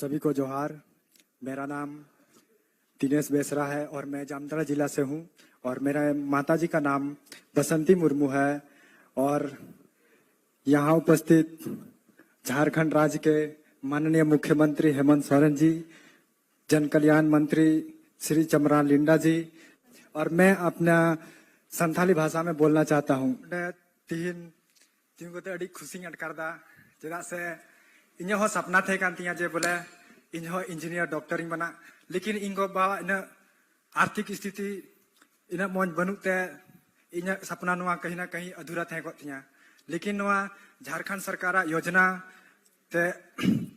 सभी को जोहार। मेरा नाम दिनेश बेसरा है और मैं जामताड़ा जिला से हूँ और मेरा माताजी का नाम बसंती मुर्मू है और यहाँ उपस्थित झारखंड राज्य के माननीय मुख्यमंत्री हेमंत सोरेन जी, जन कल्याण मंत्री श्री चमरान लिंडा जी और मैं अपना संथाली भाषा में बोलना चाहता हूँ। तीन को तो अड़ी खुशी अटकारदा चेदा से इन सपना थे जे बोले इन इंजीनियर डॉक्टर बना, लेकिन इन बाबा इन आर्थिक स्थिति इन मौज बनूते इन सपना नुआ कहीं ना कहीं अधूरा थे गया, लेकिन नुआ झारखंड सरकार योजना ते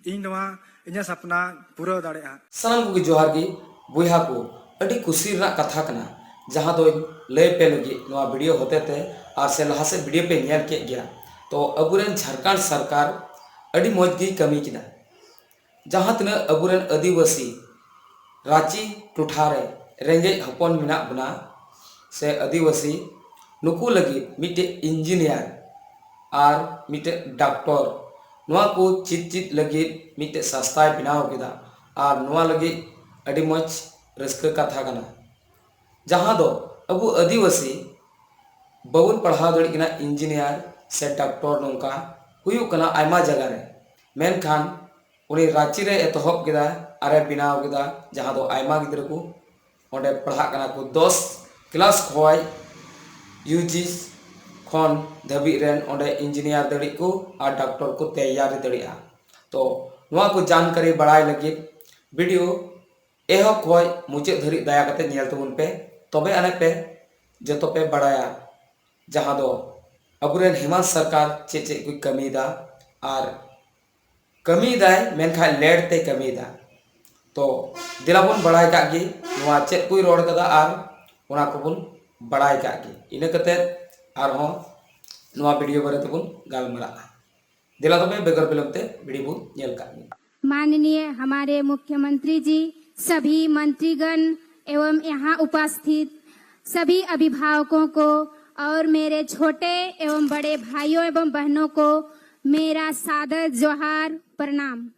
इन नुआ इन सपना पूरा दाड़ेया। सानाम को जोहार गी बुहा को अड़ी खुशी कथा कना जहां दो लय पे लगी नुआ वीडियो होते थे और से लहा से वीडियो पे नेल के गया तो अबुरेन झारखंड सरकार अड़ी मौज गी कमी किना जहां तना अबुरेन आदिवासी रांची टुठारे रेंगे हपन मिना बना से आदिवासी नुकु लगी मिटे इंजीनियर और मिटे डॉक्टर नुआ को चित लगी मिटे सस्ता बनाव किदा और नुआ लगी अड़ी मौज रस्क कथा कना जहां दो अबु आदिवासी बाबुन पढ़ाव दड़िकना इंजीनियर से डॉक्टर नौका हुयुक कना आयमा जगह रे मेनखान उनी रांची रे एतहब किदा अरे बनाव किदा जहां दो आयमा गिद्र को ओंडे पढ़ा कना को 10 क्लास खोय यूजी खन धबी रेन ओंडे इंजीनियर दड़ी को और डॉक्टर को तैयार दड़िया। तो नुआ को जानकारी बढ़ाई लगी वीडियो एह खोय मुचे धरी दया कते नेल तबुन पे तबे आने पे जतो पे बढ़ाया जहां दो अबुरेन हेमंत सरकार चे चे कोई कमी दा और कमी दाय मेनखा लेट ते कमी दा तो दिलाबुन बढ़ाई का गी नुआ चे कोई रोड कदा और ओना कोबुन बढ़ाई का गी इने कते और हो नुआ वीडियो बारे तबुन गालमरा दिला तबे बेगर बिलमते वीडियो बुन नेल का गी। माननीय हमारे मुख्यमंत्री जी, सभी मंत्रीगण एवं यहाँ उपस्थित सभी अभिभावकों को और मेरे छोटे एवं बड़े भाइयों एवं बहनों को मेरा सादर जोहार प्रणाम।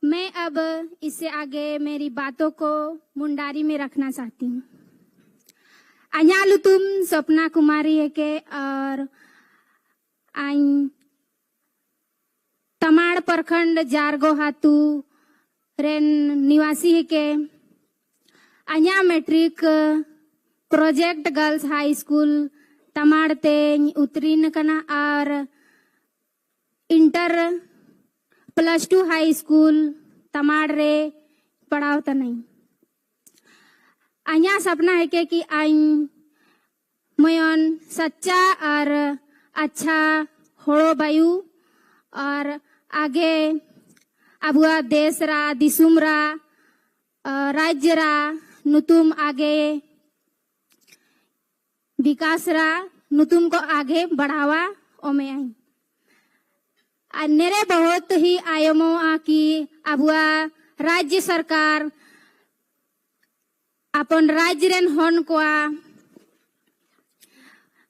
मैं अब इससे आगे मेरी बातों को मुंडारी में रखना चाहती हूँ। अኛलु तुम स्वप्ना कुमारी है के और आइन तमाड़ प्रखंड जारगो हातू रेन निवासी है के अኛ matric project girls high school Tamar ते उत्तीर्ण कना और इंटर +2 हाई स्कूल तमाड़ रे पढ़ाव त नहीं अኛ सपना है के कि आइन मयन सच्चा और अच्छा होड़ो बायु और आगे अबुआ देश रा दिसुम रा राज्य रा नुतुम आगे विकास रा नुतुम को आगे बढ़ावा ओमे आई नेरे बहुत ही आयमो की अबुआ राज्य सरकार अपन राज्य रेन हन को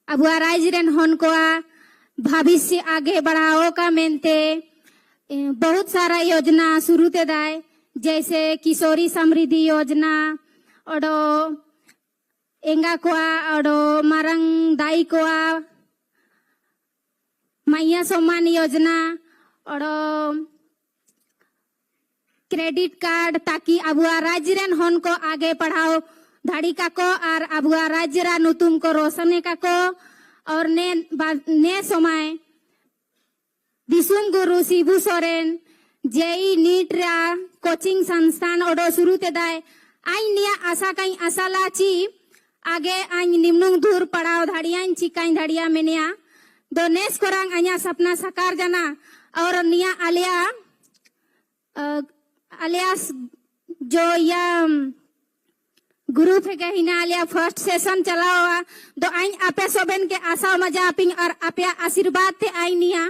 अबुआ राज्य रेन हन को भविष्य आगे बढ़ाओ का मेनते बहुत सारा योजना शुरू ते दाए जैसे किशोरी समृद्धि योजना ओडो एंगा कोआ ओडो मारंग दाई कोआ मैया सम्मान योजना ओडो क्रेडिट कार्ड ताकि अबुआ राज्य रेन हन को आगे पढ़ाओ धाड़ी का को और अबुआ राज्य रा नुतुम को रोशने का को और ने समय दिसुम गुरु शिबू सोरेन जेई नीट रा कोचिंग संस्थान ओडो शुरू ते दाए आइन निया आशा कहीं आशा लाची आगे आइन निम्नुंग दूर पढ़ाओ धाड़ियां चिकाई धाड़िया मेनिया दो नेस कोरांग अኛ सपना साकार जाना और निया अलियास जो या ग्रुप है के हिना आलिया फर्स्ट सेशन चलाओ दो आइन आपे सोबेन के आशा मजा पिंग और आपे आशीर्वाद थे आइन निया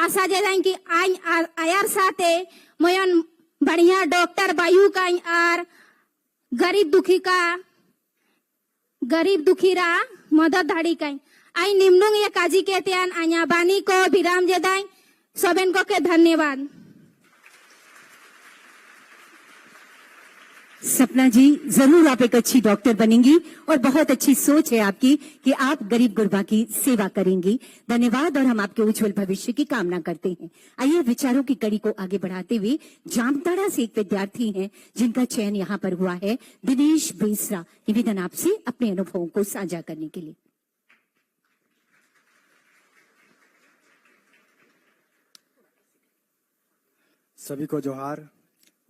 आशा जे कि आइन आयर साथे मयन बढ़िया डॉक्टर बायु का और गरीब दुखी रा मदद धाड़ी का आई निम्नुंग ये काजी कहते हैं आया बानी को विराम जदाई सोबेन को के धन्यवाद। सपना जी, जरूर आप एक अच्छी डॉक्टर बनेंगी और बहुत अच्छी सोच है आपकी कि आप गरीब गुरबा की सेवा करेंगी। धन्यवाद और हम आपके उज्जवल भविष्य की कामना करते हैं। आइए विचारों की कड़ी को आगे बढ़ाते हुए जामताड़ा से एक विद्यार्थी हैं जिनका चयन यहाँ पर हुआ है, दिनेश बेसरा। निवेदन आपसे अपने अनुभवों को साझा करने के लिए। सभी को जोहार।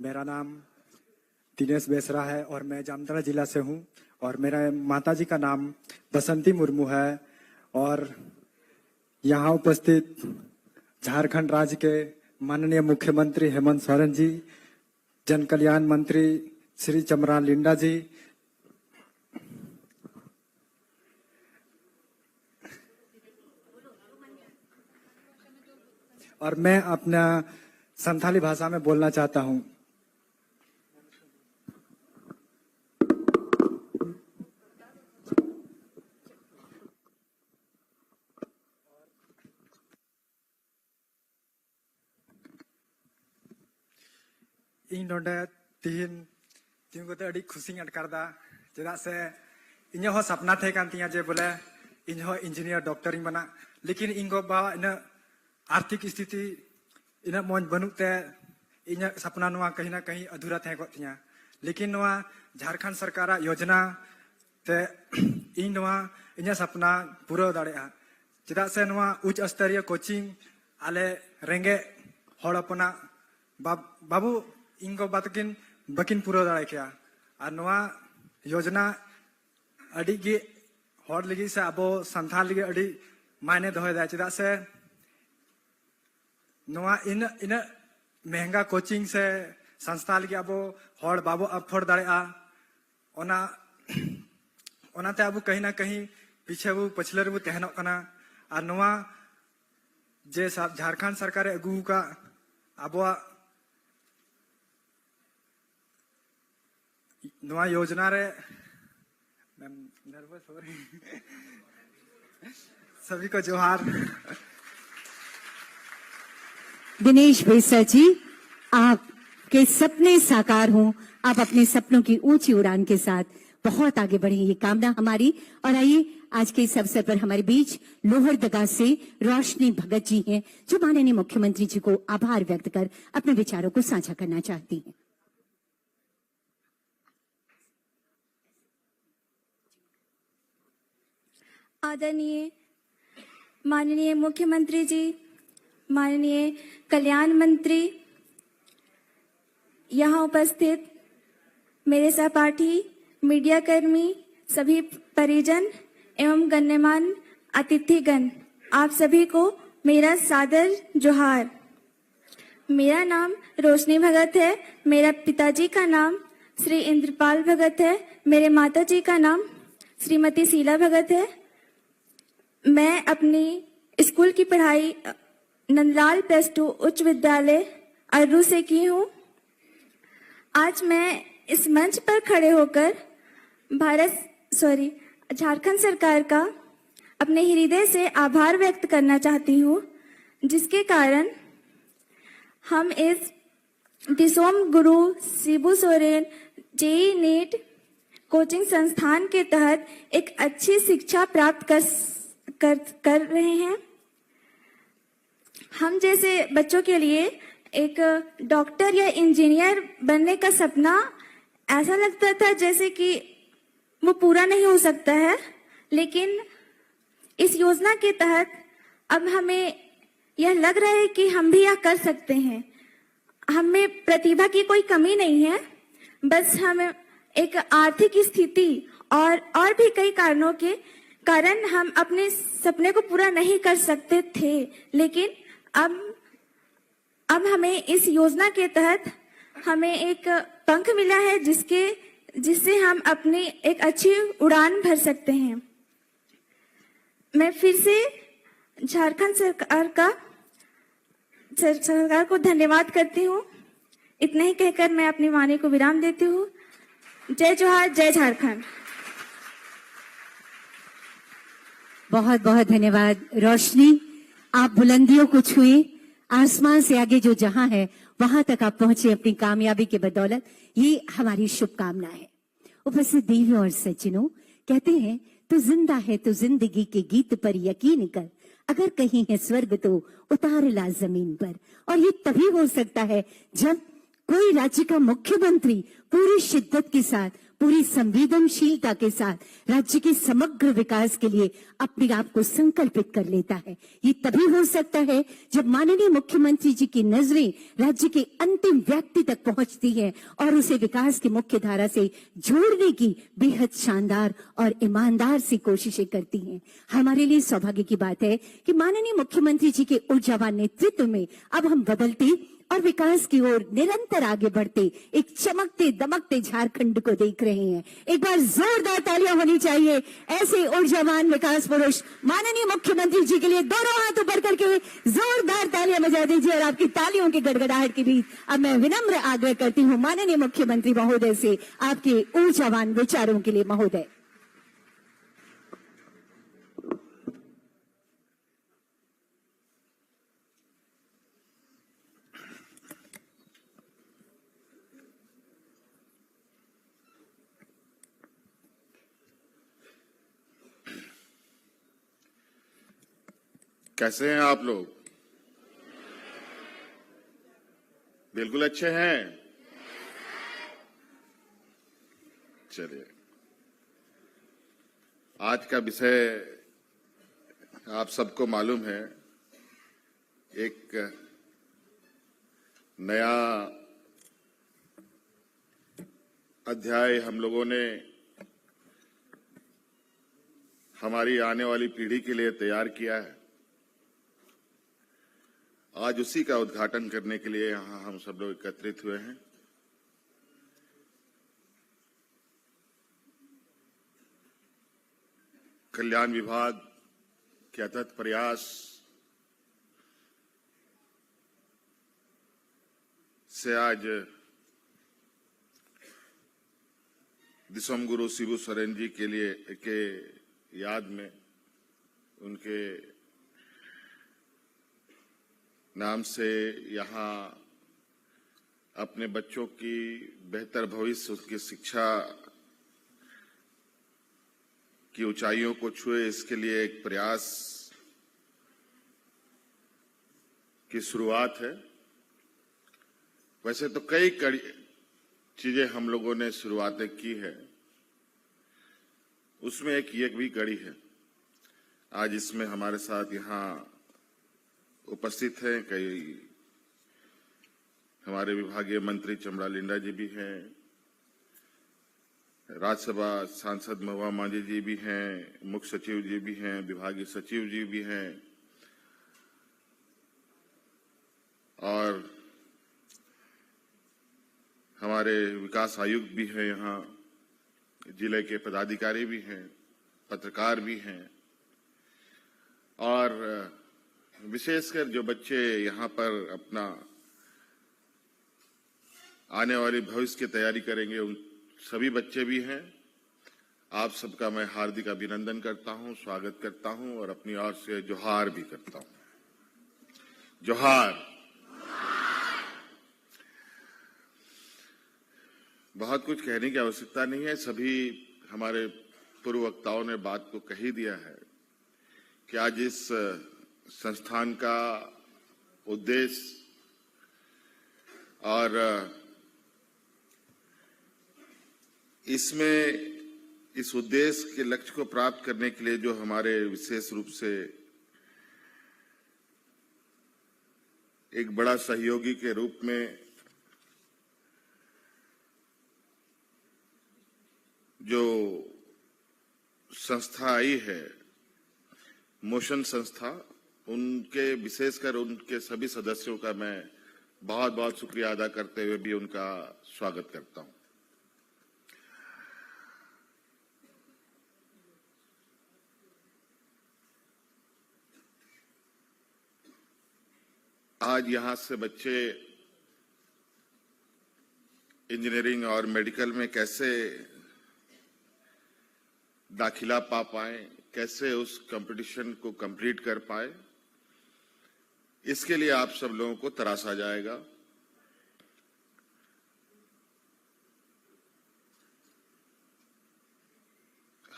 मेरा नाम दिनेश बेसरा है और मैं जामताड़ा जिला से हूँ और मेरा माताजी का नाम बसंती मुर्मू है और यहाँ उपस्थित झारखंड राज्य के माननीय मुख्यमंत्री हेमंत सोरेन जी, जन कल्याण मंत्री श्री चमरान लिंडा जी, और मैं अपना संथाली भाषा में बोलना चाहता हूँ। ᱤᱧ ᱱᱚᱰᱮ ᱛᱤᱦᱤᱧ ᱛᱤᱸᱜᱩ ᱠᱟᱛᱮ ᱟᱹᱰᱤ ᱠᱷᱩᱥᱤᱧ ᱟᱴᱠᱟᱨᱫᱟ ᱪᱮᱫᱟᱜ ᱥᱮ ᱤᱧᱟᱹᱜ ᱦᱚᱸ ᱥᱟᱯᱱᱟ ᱛᱟᱦᱮᱸ ᱠᱟᱱ ᱛᱤᱧᱟ ᱡᱮ ᱵᱚᱞᱮ ᱤᱧ ᱦᱚᱸ ᱤᱧᱡᱤᱱᱤᱭᱟᱨ ᱰᱚᱠᱴᱚᱨᱤᱧ ᱵᱮᱱᱟᱜ, ᱞᱮᱠᱤन ᱤᱧ ᱜᱚ ᱵᱟᱵᱟ ᱤᱱᱟᱹᱜ आर्थिक स्थिति इन्हें मौज बनूक ते इन सपना नुआ कहीं ना कहीं अधूरा तहे को तिया, लेकिन नुआ झारखंड सरकार योजना ते इन नुआ इन सपना पूरा दाड़ेया चेदा से नुआ उच्च स्तरीय कोचिंग आले रेंगे हड़ अपना बाबू इन को बातकिन बकिन पूरा दाड़े क्या और नुआ योजना अड़ी गे हड़ लगी से अब संथाल लगी अड़ी मायने दोहदा चेदा से नुआ इन महंगा कोचिंग से संस्था लगी अब हड़ बाबू अफोर्ड दाड़ेया ओना ओनाते अब कहीं ना कहीं पीछे वो पछले वो तहन कना और नुआ जे झारखंड सरकार अगू का अब नुआ योजना रे नर्वस हो रही सभी को जोहार। दिनेश बेसरा जी, आपके सपने साकार हों, आप अपने सपनों की ऊंची उड़ान के साथ बहुत आगे बढ़े, ये कामना हमारी। और आइए आज के इस अवसर पर हमारे बीच लोहरदगा से रोशनी भगत जी हैं जो माननीय मुख्यमंत्री जी को आभार व्यक्त कर अपने विचारों को साझा करना चाहती हैं। आदरणीय माननीय मुख्यमंत्री जी, माननीय कल्याण मंत्री, यहाँ उपस्थित मेरे सहपाठी, मीडिया कर्मी, सभी परिजन एवं गण्यमान्य अतिथिगण, आप सभी को मेरा सादर जोहार। मेरा नाम रोशनी भगत है। मेरा पिताजी का नाम श्री इंद्रपाल भगत है। मेरे माताजी का नाम श्रीमती शीला भगत है। मैं अपनी स्कूल की पढ़ाई नंदलाल +2 उच्च विद्यालय अर्रू से की हूँ। आज मैं इस मंच पर खड़े होकर झारखंड सरकार का अपने हृदय से आभार व्यक्त करना चाहती हूँ, जिसके कारण हम इस Dishom Guru Shibu Soren JEE NEET coaching संस्थान के तहत एक अच्छी शिक्षा प्राप्त कर रहे हैं। हम जैसे बच्चों के लिए एक डॉक्टर या इंजीनियर बनने का सपना ऐसा लगता था जैसे कि वो पूरा नहीं हो सकता है, लेकिन इस योजना के तहत अब हमें यह लग रहा है कि हम भी यह कर सकते हैं। हमें प्रतिभा की कोई कमी नहीं है, बस हमें एक आर्थिक स्थिति और भी कई कारणों के कारण हम अपने सपने को पूरा नहीं कर सकते थे, लेकिन अब हमें इस योजना के तहत हमें एक पंख मिला है जिससे हम अपनी एक अच्छी उड़ान भर सकते हैं। मैं फिर से झारखंड सरकार को धन्यवाद करती हूँ। इतना ही कहकर मैं अपनी वाणी को विराम देती हूँ। जय जोहार, जय झारखंड। बहुत बहुत धन्यवाद रोशनी, आप बुलंदियों को छुए, आसमान से आगे जो जहां है वहां तक आप पहुंचे अपनी कामयाबी के बदौलत, ये हमारी शुभकामना है। उपस्थित देवी और सज्जनों, कहते हैं तू जिंदा है तो जिंदगी के गीत पर यकीन कर, अगर कहीं है स्वर्ग तो उतार ला जमीन पर। और ये तभी हो सकता है जब कोई राज्य का मुख्यमंत्री पूरी शिद्दत के साथ, पूरी संवेदनशीलता के साथ राज्य के समग्र विकास के लिए अपने आप को संकल्पित कर लेता है। ये तभी हो सकता है जब माननीय मुख्यमंत्री जी की नजरें राज्य के अंतिम व्यक्ति तक पहुंचती है और उसे विकास की मुख्य धारा से जोड़ने की बेहद शानदार और ईमानदार सी कोशिशें करती हैं। हमारे लिए सौभाग्य की बात है कि माननीय मुख्यमंत्री जी के ऊर्जावान नेतृत्व में अब हम बदलते और विकास की ओर निरंतर आगे बढ़ते एक चमकते दमकते झारखंड को देख रहे हैं। एक बार जोरदार तालियां होनी चाहिए ऐसे ऊर्जावान विकास पुरुष माननीय मुख्यमंत्री जी के लिए। दोनों हाथ ऊपर करके जोरदार तालियां बजा दीजिए। और आपकी तालियों की गड़गड़ाहट के बीच अब मैं विनम्र आग्रह करती हूं माननीय मुख्यमंत्री महोदय से आपके ऊर्जावान विचारों के लिए। महोदय, कैसे हैं आप लोग? बिल्कुल अच्छे हैं। चलिए, आज का विषय आप सबको मालूम है। एक नया अध्याय हम लोगों ने हमारी आने वाली पीढ़ी के लिए तैयार किया है। आज उसी का उद्घाटन करने के लिए यहां हम सब लोग एकत्रित हुए हैं। कल्याण विभाग के अथक प्रयास से आज दिसम गुरु शिबू सोरेन जी के याद में उनके नाम से यहाँ अपने बच्चों की बेहतर भविष्य, उसकी शिक्षा की ऊंचाइयों को छुए, इसके लिए एक प्रयास की शुरुआत है। वैसे तो कई चीजें हम लोगों ने शुरुआतें की है, उसमें एक ये भी कड़ी है। आज इसमें हमारे साथ यहाँ उपस्थित हैं कई हमारे विभागीय मंत्री चमड़ा लिंडा जी भी हैं, राज्यसभा सांसद महुआ मांझी जी भी हैं, मुख्य सचिव जी भी हैं, विभागीय सचिव जी भी हैं और हमारे विकास आयुक्त भी हैं, यहाँ जिले के पदाधिकारी भी हैं, पत्रकार भी हैं और विशेषकर जो बच्चे यहाँ पर अपना आने वाले भविष्य की तैयारी करेंगे, उन सभी बच्चे भी हैं। आप सबका मैं हार्दिक अभिनंदन करता हूं, स्वागत करता हूं और अपनी ओर से जोहार भी करता हूं। जोहार। बहुत कुछ कहने की आवश्यकता नहीं है, सभी हमारे पूर्व वक्ताओं ने बात को कह ही दिया है कि आज इस संस्थान का उद्देश्य और इसमें इस उद्देश्य के लक्ष्य को प्राप्त करने के लिए जो हमारे विशेष रूप से एक बड़ा सहयोगी के रूप में जो संस्था आई है, मोशन संस्था, उनके विशेषकर उनके सभी सदस्यों का मैं बहुत बहुत शुक्रिया अदा करते हुए भी उनका स्वागत करता हूं। आज यहां से बच्चे इंजीनियरिंग और मेडिकल में कैसे दाखिला पा पाए, कैसे उस कंपटीशन को कंप्लीट कर पाए, इसके लिए आप सब लोगों को तराशा जाएगा।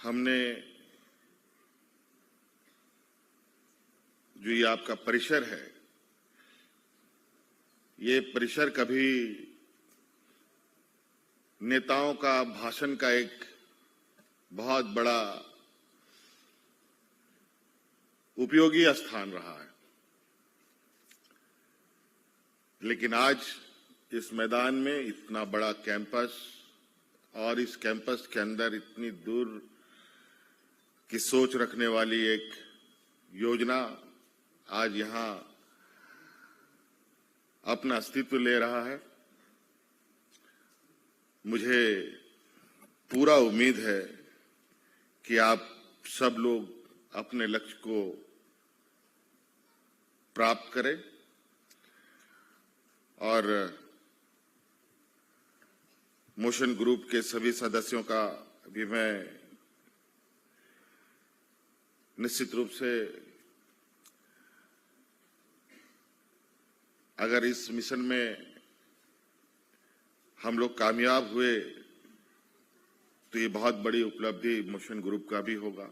हमने जो ये आपका परिसर है, ये परिसर कभी नेताओं का भाषण का एक बहुत बड़ा उपयोगी स्थान रहा है, लेकिन आज इस मैदान में इतना बड़ा कैंपस और इस कैंपस के अंदर इतनी दूर की सोच रखने वाली एक योजना आज यहां अपना अस्तित्व ले रहा है। मुझे पूरा उम्मीद है कि आप सब लोग अपने लक्ष्य को प्राप्त करें और मोशन ग्रुप के सभी सदस्यों का भी मैं निश्चित रूप से, अगर इस मिशन में हम लोग कामयाब हुए तो ये बहुत बड़ी उपलब्धि मोशन ग्रुप का भी होगा।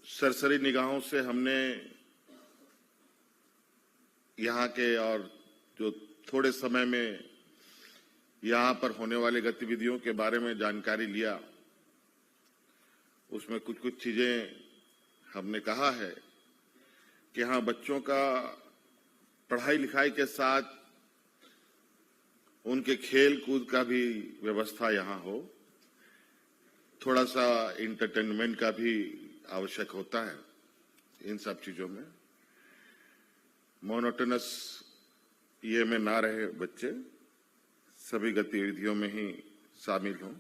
सरसरी निगाहों से हमने यहाँ के और जो थोड़े समय में यहाँ पर होने वाली गतिविधियों के बारे में जानकारी लिया, उसमें कुछ कुछ चीजें हमने कहा है कि हाँ, बच्चों का पढ़ाई लिखाई के साथ उनके खेल कूद का भी व्यवस्था यहाँ हो, थोड़ा सा इंटरटेनमेंट का भी आवश्यक होता है। इन सब चीजों में मोनोटोनस ये में ना रहे, बच्चे सभी गतिविधियों में ही शामिल हों।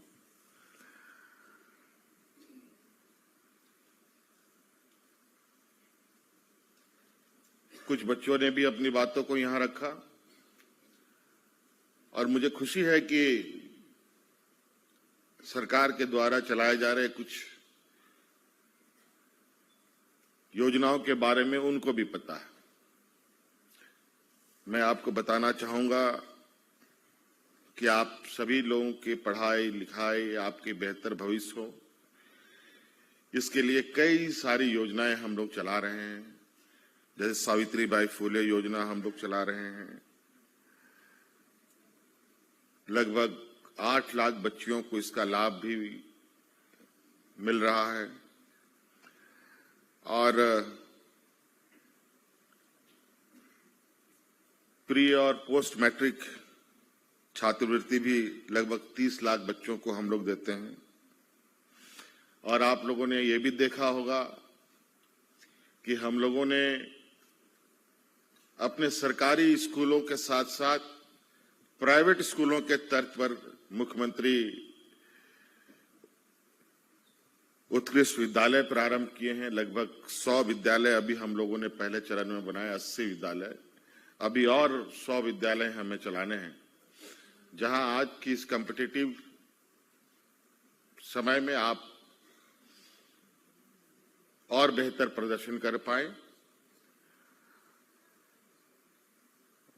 कुछ बच्चों ने भी अपनी बातों को यहां रखा और मुझे खुशी है कि सरकार के द्वारा चलाए जा रहे कुछ योजनाओं के बारे में उनको भी पता है। मैं आपको बताना चाहूंगा कि आप सभी लोगों की पढ़ाई लिखाई, आपके बेहतर भविष्य हो, इसके लिए कई सारी योजनाएं हम लोग चला रहे हैं। जैसे सावित्रीबाई फुले योजना हम लोग चला रहे हैं, लगभग 8 लाख बच्चियों को इसका लाभ भी मिल रहा है और प्री और पोस्ट मैट्रिक छात्रवृत्ति भी लगभग 30 लाख बच्चों को हम लोग देते हैं। और आप लोगों ने ये भी देखा होगा कि हम लोगों ने अपने सरकारी स्कूलों के साथ साथ प्राइवेट स्कूलों के तर्ज पर मुख्यमंत्री उत्कृष्ट विद्यालय प्रारंभ किए हैं। लगभग 100 विद्यालय अभी हम लोगों ने पहले चरण में बनाए, 80 विद्यालय, अभी और 100 विद्यालय हमें चलाने हैं, जहां आज की इस कॉम्पिटिटिव समय में आप और बेहतर प्रदर्शन कर पाए।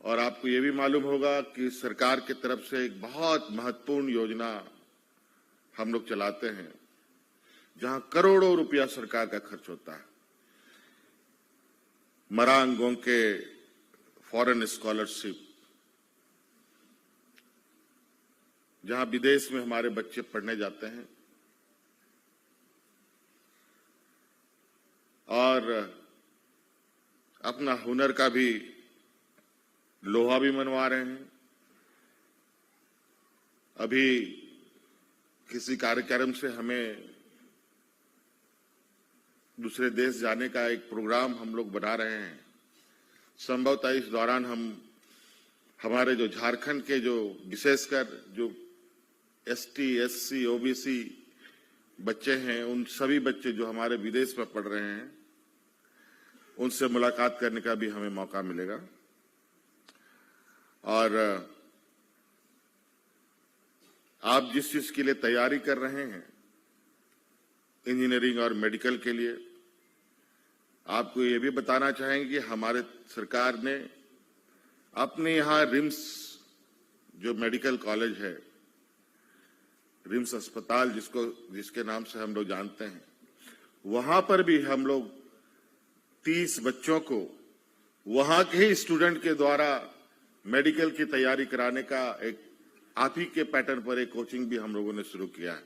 और आपको ये भी मालूम होगा कि सरकार की तरफ से एक बहुत महत्वपूर्ण योजना हम लोग चलाते हैं, जहां करोड़ों रुपया सरकार का खर्च होता है। मरांगों के फॉरेन स्कॉलरशिप, जहां विदेश में हमारे बच्चे पढ़ने जाते हैं और अपना हुनर का भी लोहा भी मनवा रहे हैं। अभी किसी कार्यक्रम से हमें दूसरे देश जाने का एक प्रोग्राम हम लोग बना रहे हैं। संभवतः इस दौरान हम हमारे जो झारखंड के जो विशेषकर जो एसटी, एससी, ओबीसी बच्चे हैं, उन सभी बच्चे जो हमारे विदेश में पढ़ रहे हैं, उनसे मुलाकात करने का भी हमें मौका मिलेगा। और आप जिस चीज के लिए तैयारी कर रहे हैं, इंजीनियरिंग और मेडिकल के लिए, आपको ये भी बताना चाहेंगे कि हमारे सरकार ने अपने यहाँ रिम्स जो मेडिकल कॉलेज है, रिम्स अस्पताल जिसके नाम से हम लोग जानते हैं, वहां पर भी हम लोग 30 बच्चों को वहां के ही स्टूडेंट के द्वारा मेडिकल की तैयारी कराने का एक आप ही के पैटर्न पर एक कोचिंग भी हम लोगों ने शुरू किया है।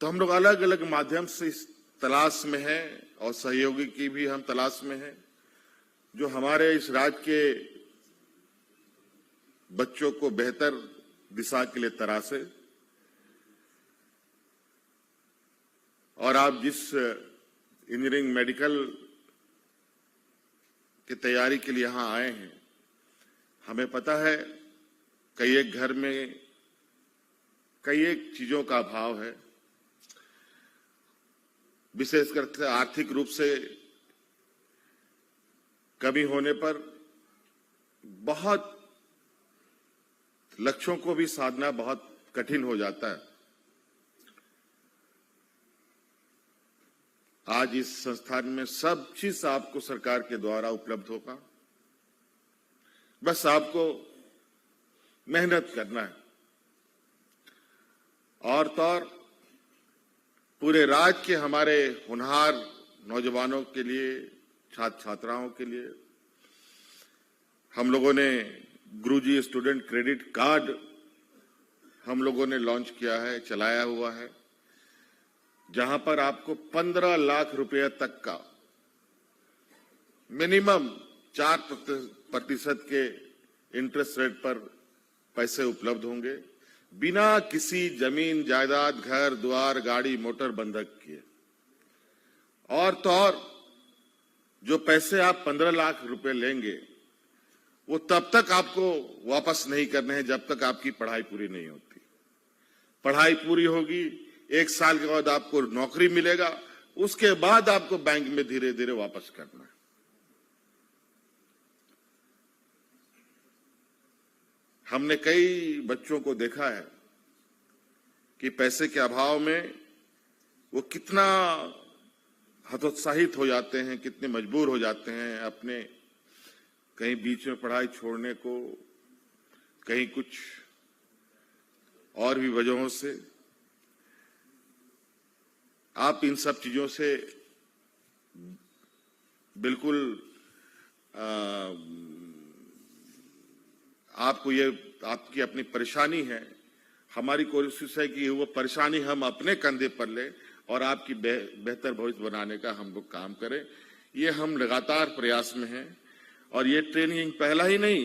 तो हम लोग अलग अलग माध्यम से इस तलाश में हैं और सहयोगी की भी हम तलाश में हैं, जो हमारे इस राज्य के बच्चों को बेहतर दिशा के लिए तरासे। और आप जिस इंजीनियरिंग मेडिकल की तैयारी के लिए यहां आए हैं, हमें पता है कई एक घर में कई एक चीजों का अभाव है, विशेषकर आर्थिक रूप से कमी होने पर बहुत लक्ष्यों को भी साधना बहुत कठिन हो जाता है। आज इस संस्थान में सब चीज आपको सरकार के द्वारा उपलब्ध होगा, बस आपको मेहनत करना है। और तो और पूरे राज्य के हमारे होनहार नौजवानों के लिए, छात्र छात्राओं के लिए हम लोगों ने गुरुजी स्टूडेंट क्रेडिट कार्ड हम लोगों ने लॉन्च किया है, चलाया हुआ है, जहां पर आपको 15 लाख रुपए तक का मिनिमम 4% के इंटरेस्ट रेट पर पैसे उपलब्ध होंगे, बिना किसी जमीन जायदाद, घर द्वार, गाड़ी मोटर बंधक किए। और तो और जो पैसे आप 15 लाख रुपए लेंगे वो तब तक आपको वापस नहीं करने हैं जब तक आपकी पढ़ाई पूरी नहीं होती। पढ़ाई पूरी होगी, 1 साल के बाद आपको नौकरी मिलेगा, उसके बाद आपको बैंक में धीरे धीरे वापस करना है। हमने कई बच्चों को देखा है कि पैसे के अभाव में वो कितना हतोत्साहित हो जाते हैं, कितने मजबूर हो जाते हैं अपने कहीं बीच में पढ़ाई छोड़ने को, कहीं कुछ और भी वजहों से। आप इन सब चीजों से बिल्कुल आपको ये आपकी अपनी परेशानी है, हमारी कोशिश है कि वो परेशानी हम अपने कंधे पर ले और आपकी बेहतर भविष्य बनाने का हम लोग काम करें। ये हम लगातार प्रयास में हैं और ये ट्रेनिंग पहला ही नहीं,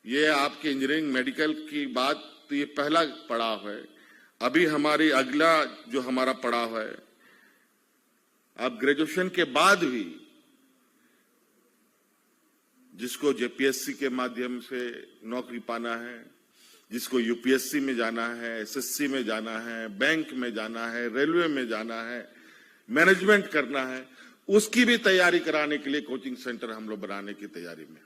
ये आपके इंजीनियरिंग मेडिकल की बात तो ये पहला पड़ाव है। अभी हमारी अगला जो हमारा पड़ाव है, अब ग्रेजुएशन के बाद भी जिसको जेपीएससी के माध्यम से नौकरी पाना है, जिसको यूपीएससी में जाना है, एसएससी में जाना है, बैंक में जाना है, रेलवे में जाना है, मैनेजमेंट करना है, उसकी भी तैयारी कराने के लिए कोचिंग सेंटर हम लोग बनाने की तैयारी में,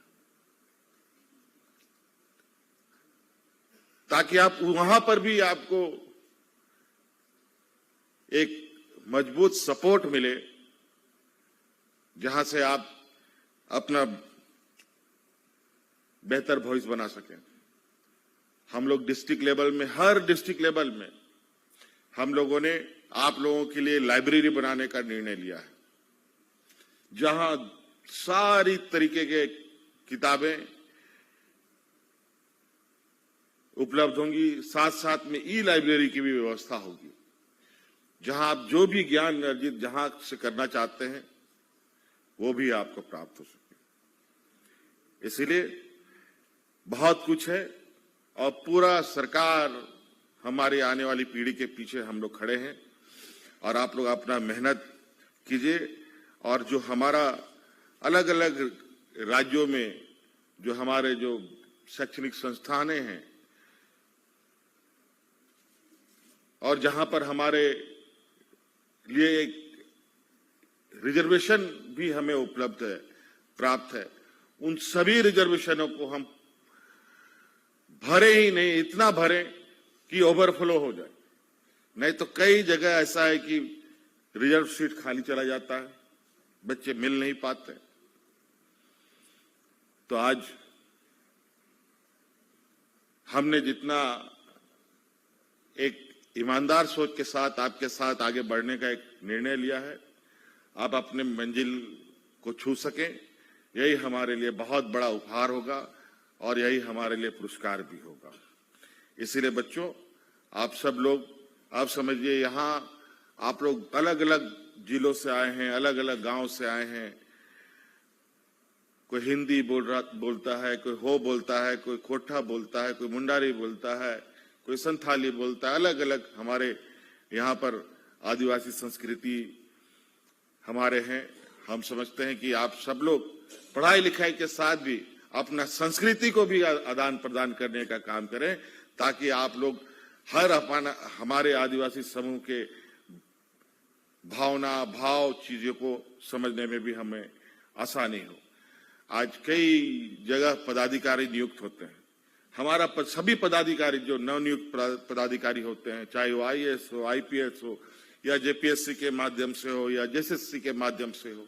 ताकि आप वहां पर भी आपको एक मजबूत सपोर्ट मिले, जहां से आप अपना बेहतर भविष्य बना सकें। हम लोग डिस्ट्रिक्ट लेवल में, हर डिस्ट्रिक्ट लेवल में हम लोगों ने आप लोगों के लिए लाइब्रेरी बनाने का निर्णय लिया है, जहां सारी तरीके के किताबें उपलब्ध होंगी, साथ साथ में ई लाइब्रेरी की भी व्यवस्था होगी, जहां आप जो भी ज्ञान अर्जित जहां से करना चाहते हैं वो भी आपको प्राप्त हो सके। इसलिए बहुत कुछ है और पूरा सरकार हमारी आने वाली पीढ़ी के पीछे हम लोग खड़े हैं और आप लोग अपना मेहनत कीजिए। और जो हमारा अलग अलग राज्यों में जो हमारे जो शैक्षणिक संस्थानें हैं और जहां पर हमारे लिए एक रिजर्वेशन भी हमें उपलब्ध है, प्राप्त है, उन सभी रिजर्वेशनों को हम भरे ही नहीं, इतना भरे कि ओवरफ्लो हो जाए। नहीं तो कई जगह ऐसा है कि रिजर्व सीट खाली चला जाता है, बच्चे मिल नहीं पाते। तो आज हमने जितना एक ईमानदार सोच के साथ आपके साथ आगे बढ़ने का एक निर्णय लिया है, आप अपने मंजिल को छू सकें, यही हमारे लिए बहुत बड़ा उपहार होगा और यही हमारे लिए पुरस्कार भी होगा। इसीलिए बच्चों, आप सब लोग, आप समझिए, यहाँ आप लोग अलग अलग जिलों से आए हैं, अलग अलग गांव से आए हैं। कोई हिंदी बोलता है, कोई हो बोलता है, कोई कोठा बोलता है, कोई मुंडारी बोलता है, कोई संथाली बोलता है। अलग अलग हमारे यहाँ पर आदिवासी संस्कृति हमारे हैं। हम समझते हैं कि आप सब लोग पढ़ाई लिखाई के साथ भी अपना संस्कृति को भी आदान प्रदान करने का काम करें, ताकि आप लोग हर हमारे आदिवासी समूह के भाव चीजों को समझने में भी हमें आसानी हो। आज कई जगह पदाधिकारी नियुक्त होते हैं। हमारा सभी पदाधिकारी जो नवनियुक्त पदाधिकारी होते हैं, चाहे वो IAS हो, IPS हो, या JPSC के माध्यम से हो, या JSSC के माध्यम से हो,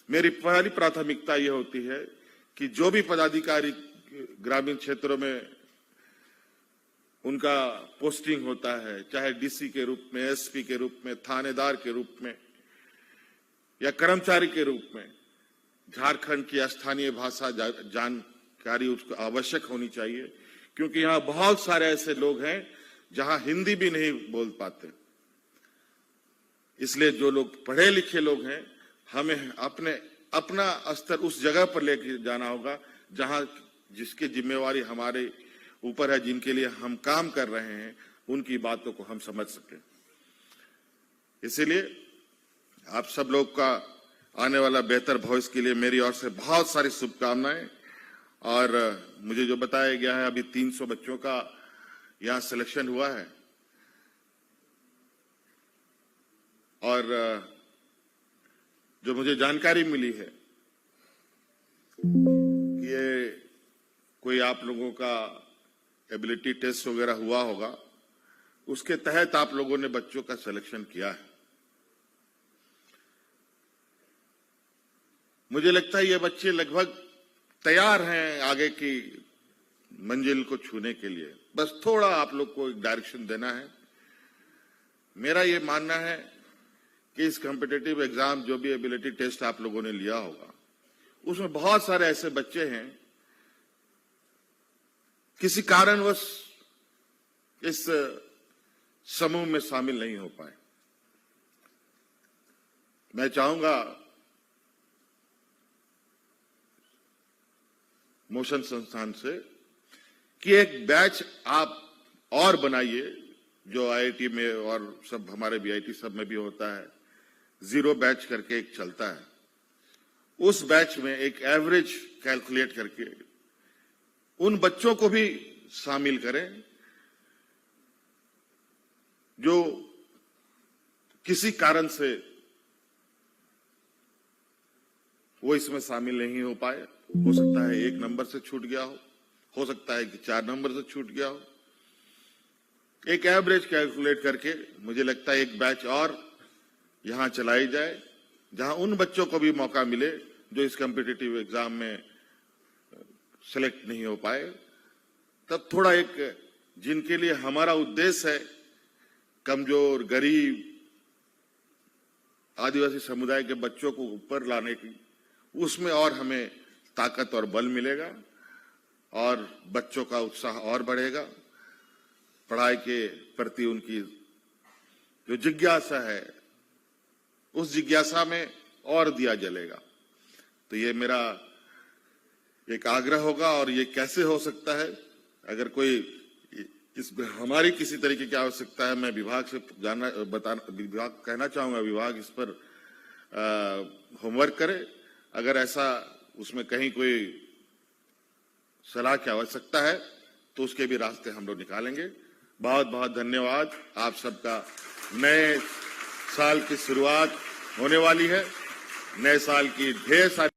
मेरी पहली प्राथमिकता ये होती है कि जो भी पदाधिकारी ग्रामीण क्षेत्रों में उनका पोस्टिंग होता है, चाहे DC के रूप में, SP के रूप में, थानेदार के रूप में या कर्मचारी के रूप में, झारखंड की स्थानीय भाषा जानकारी उसको आवश्यक होनी चाहिए, क्योंकि यहाँ बहुत सारे ऐसे लोग हैं जहां हिंदी भी नहीं बोल पाते। इसलिए जो लोग पढ़े लिखे लोग हैं, हमें अपना स्तर उस जगह पर लेके जाना होगा जहां जिसकी जिम्मेवारी हमारे ऊपर है, जिनके लिए हम काम कर रहे हैं, उनकी बातों को हम समझ सकें। इसीलिए आप सब लोग का आने वाला बेहतर भविष्य के लिए मेरी ओर से बहुत सारी शुभकामनाएं। और मुझे जो बताया गया है, अभी 300 बच्चों का यहाँ सिलेक्शन हुआ है और जो मुझे जानकारी मिली है कि ये कोई आप लोगों का एबिलिटी टेस्ट वगैरह हुआ होगा, उसके तहत आप लोगों ने बच्चों का सिलेक्शन किया है। मुझे लगता है ये बच्चे लगभग तैयार हैं आगे की मंजिल को छूने के लिए। बस थोड़ा आप लोग को एक डायरेक्शन देना है। मेरा ये मानना है कि इस कॉम्पिटिटिव एग्जाम, जो भी एबिलिटी टेस्ट आप लोगों ने लिया होगा, उसमें बहुत सारे ऐसे बच्चे हैं किसी कारणवश इस समूह में शामिल नहीं हो पाए। मैं चाहूंगा मोशन संस्थान से कि एक बैच आप और बनाइए, जो IIT में और सब हमारे BIT सब में भी होता है, 0 बैच करके एक चलता है। उस बैच में एक एवरेज कैलकुलेट करके उन बच्चों को भी शामिल करें जो किसी कारण से वो इसमें शामिल नहीं हो पाए। हो सकता है 1 नंबर से छूट गया हो सकता है कि 4 नंबर से छूट गया हो। एक एवरेज कैलकुलेट करके मुझे लगता है एक बैच और यहां चलाई जाए, जहां उन बच्चों को भी मौका मिले जो इस कॉम्पिटिटिव एग्जाम में सेलेक्ट नहीं हो पाए। तब थोड़ा एक, जिनके लिए हमारा उद्देश्य है कमजोर, गरीब, आदिवासी समुदाय के बच्चों को ऊपर लाने की, उसमें और हमें ताकत और बल मिलेगा और बच्चों का उत्साह और बढ़ेगा। पढ़ाई के प्रति उनकी जो जिज्ञासा है, उस जिज्ञासा में और दिया जलेगा। तो ये मेरा एक आग्रह होगा। और ये कैसे हो सकता है, अगर कोई इस हमारी किसी तरीके की आवश्यकता है, मैं विभाग से विभाग कहना चाहूंगा, विभाग इस पर होमवर्क करे। अगर ऐसा उसमें कहीं कोई सलाह की आवश्यकता है तो उसके भी रास्ते हम लोग निकालेंगे। बहुत बहुत धन्यवाद। आप सबका नए साल की शुरुआत होने वाली है। नए साल की ढेर सारी